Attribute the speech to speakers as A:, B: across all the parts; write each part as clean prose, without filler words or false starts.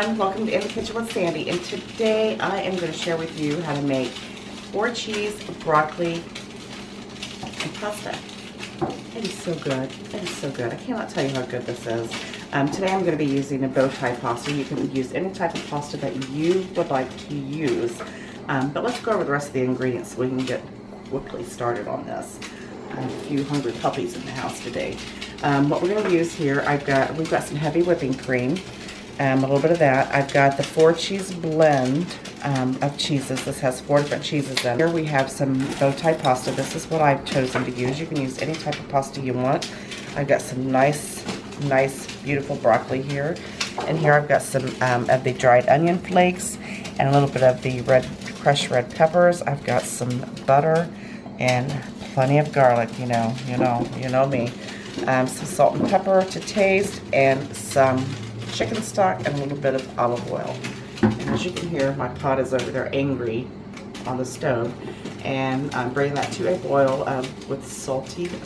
A: everyone, welcome to In the Kitchen with Sandy, and today I am going to share with you how to make 4 cheese, broccoli, and pasta. It is so good. It is so good. I cannot tell you how good this is. Today I'm going to be using a bow tie pasta. You can use any type of pasta that you would like to use. But let's go over the rest of the ingredients so we can get quickly started on this. I have a few hungry puppies in the house today. What we're going to use here, we've got some heavy whipping cream. A little bit of that. I've got the 4 cheese blend of cheeses. This has 4 different cheeses in. Here we have some bow tie pasta. This is what I've chosen to use. You can use any type of pasta you want. I've got some nice, beautiful broccoli here. And here I've got some of the dried onion flakes and a little bit of the crushed red peppers. I've got some butter and plenty of garlic. You know me. Some salt and pepper to taste, and some chicken stock and a little bit of olive oil. And as you can hear, my pot is over there angry on the stove, and I'm bringing that to a boil with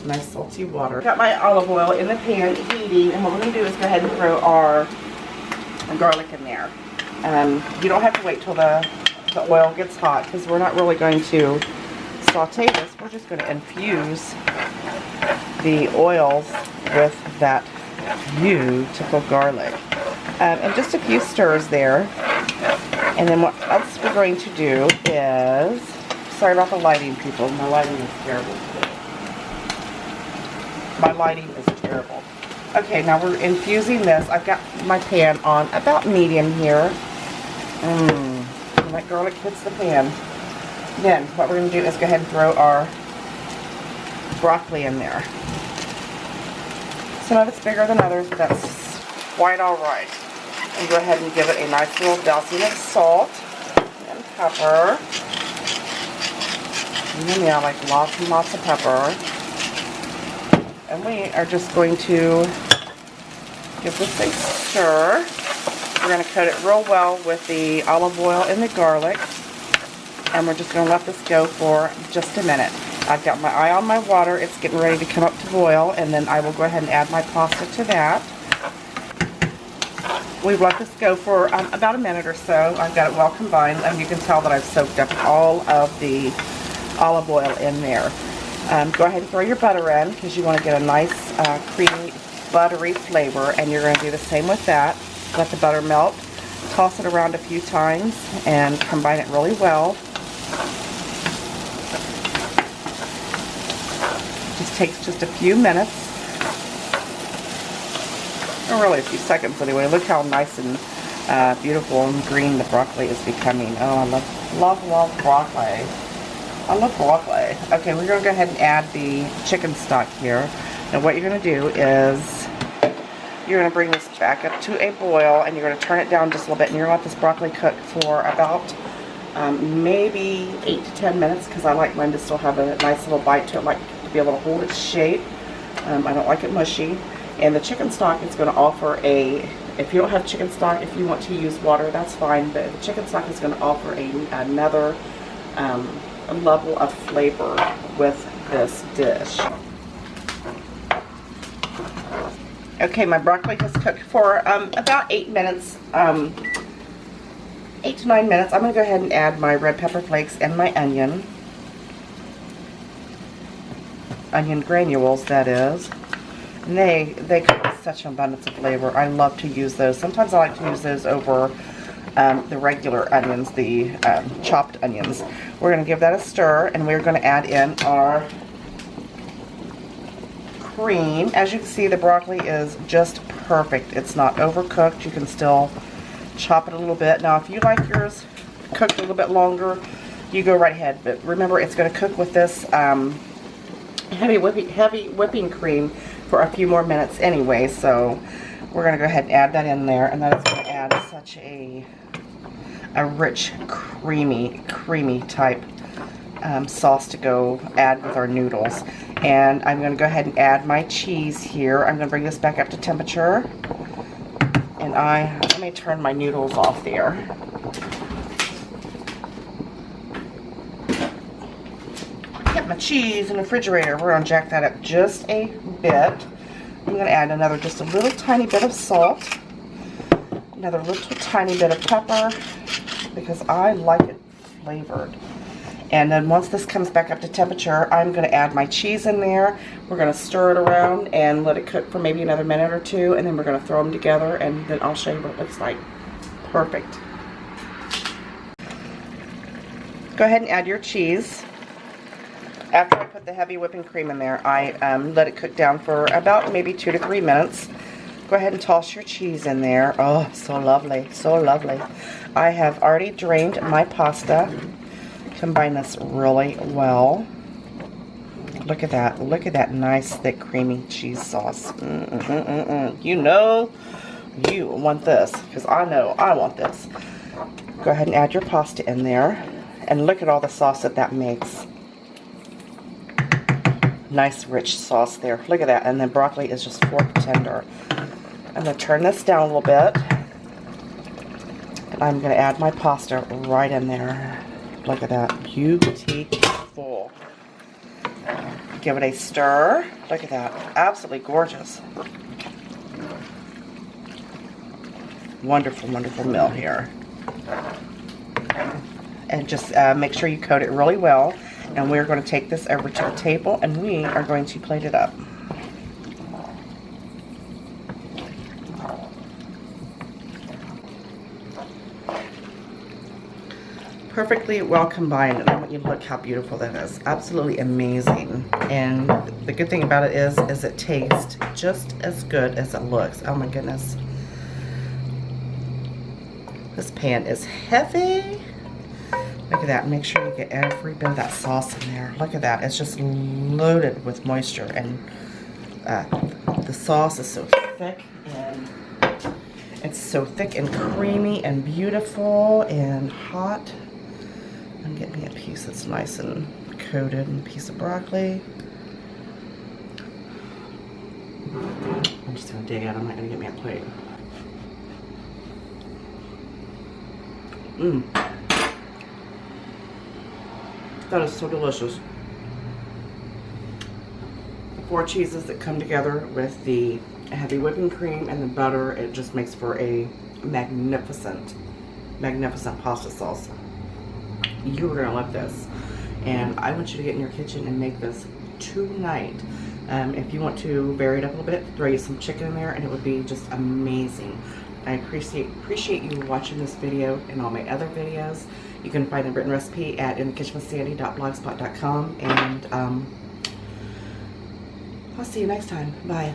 A: nice salty water. Got my olive oil in the pan heating, and what we're going to do is go ahead and throw our garlic in there. You don't have to wait till the oil gets hot, because we're not really going to saute this. We're just going to infuse the oils with that beautiful garlic. And just a few stirs there. And then what else we're going to do is, sorry about the lighting, people. My lighting is terrible today. My lighting is terrible. Okay, now we're infusing this. I've got my pan on about medium here. And that garlic hits the pan. Then what we're going to do is go ahead and throw our broccoli in there. Some of it's bigger than others, but that's quite alright. And go ahead and give it a nice little dousing of salt and pepper. And yeah, like lots and lots of pepper. And we are just going to give this a stir. We're going to coat it real well with the olive oil and the garlic. And we're just going to let this go for just a minute. I've got my eye on my water. It's getting ready to come up to boil, and then I will go ahead and add my pasta to that. We've let this go for about a minute or so. I've got it well combined, and you can tell that I've soaked up all of the olive oil in there. Go ahead and throw your butter in, because you want to get a nice creamy, buttery flavor, and you're going to do the same with that. Let the butter melt, toss it around a few times, and combine it really well. Just takes just a few minutes, or really a few seconds anyway. Look how nice and beautiful and green the broccoli is becoming. Oh, I love broccoli. I love broccoli. Okay, we're going to go ahead and add the chicken stock here. Now what you're going to do is you're going to bring this back up to a boil, and you're going to turn it down just a little bit, and you're going to let this broccoli cook for about maybe 8 to 10 minutes, because I like mine to still have a nice little bite to it. I like to be able to hold its shape. I don't like it mushy. And the chicken stock is going to offer if you don't have chicken stock, if you want to use water, that's fine, but the chicken stock is going to offer another level of flavor with this dish. Okay, my broccoli has cooked for about 8 minutes, 8 to 9 minutes. I'm going to go ahead and add my red pepper flakes and my onion granules, that is. And they cook with such an abundance of flavor. I love to use those. Sometimes I like to use those over the regular onions, the chopped onions. We're going to give that a stir, and we're going to add in our cream. As you can see, the broccoli is just perfect. It's not overcooked. You can still chop it a little bit. Now, if you like yours cooked a little bit longer, you go right ahead. But remember, it's going to cook with this heavy whipping cream for a few more minutes anyway. So we're going to go ahead and add that in there, and that is going to add such a rich, creamy type sauce to go add with our noodles. And I'm going to go ahead and add my cheese here. I'm going to bring this back up to temperature. And let me turn my noodles off there. Kept my cheese in the refrigerator. We're going to jack that up just a bit. I'm going to add just a little tiny bit of salt. another little tiny bit of pepper because I like it flavored. And then once this comes back up to temperature, I'm going to add my cheese in there. We're going to stir it around and let it cook for maybe another minute or two, and then we're going to throw them together, and then I'll show you what it looks like. Perfect. Go ahead and add your cheese. After I put the heavy whipping cream in there, I let it cook down for about maybe 2 to 3 minutes. Go ahead and toss your cheese in there. Oh, so lovely, so lovely. I have already drained my pasta. Combine this really well. Look at that. Look at that nice, thick, creamy cheese sauce. You know you want this, because I know I want this. Go ahead and add your pasta in there. And look at all the sauce that makes. Nice, rich sauce there. Look at that. And then broccoli is just fork tender. I'm going to turn this down a little bit. And I'm going to add my pasta right in there. Look at that. Beautiful. Give it a stir. Look at that. Absolutely gorgeous. Wonderful, wonderful meal here. And just make sure you coat it really well. And we're going to take this over to the table, and we are going to plate it up. Perfectly well combined, and I want you to look how beautiful that is. Absolutely amazing. And the good thing about it is it tastes just as good as it looks. Oh my goodness. This pan is heavy. Look at that. Make sure you get every bit of that sauce in there. Look at that. It's just loaded with moisture, and the sauce is so thick, and it's so thick and creamy and beautiful and hot. And get me a piece that's nice and coated, and a piece of broccoli. I'm just going to dig out. I'm not going to get me a plate. That is so delicious. The 4 cheeses that come together with the heavy whipping cream and the butter, it just makes for a magnificent, magnificent pasta sauce. You're going to love this. And I want you to get in your kitchen and make this tonight. If you want to vary it up a little bit, throw you some chicken in there, and it would be just amazing. I appreciate you watching this video and all my other videos. You can find the written recipe at inthekitchenwithsandy.blogspot.com, and I'll see you next time. Bye.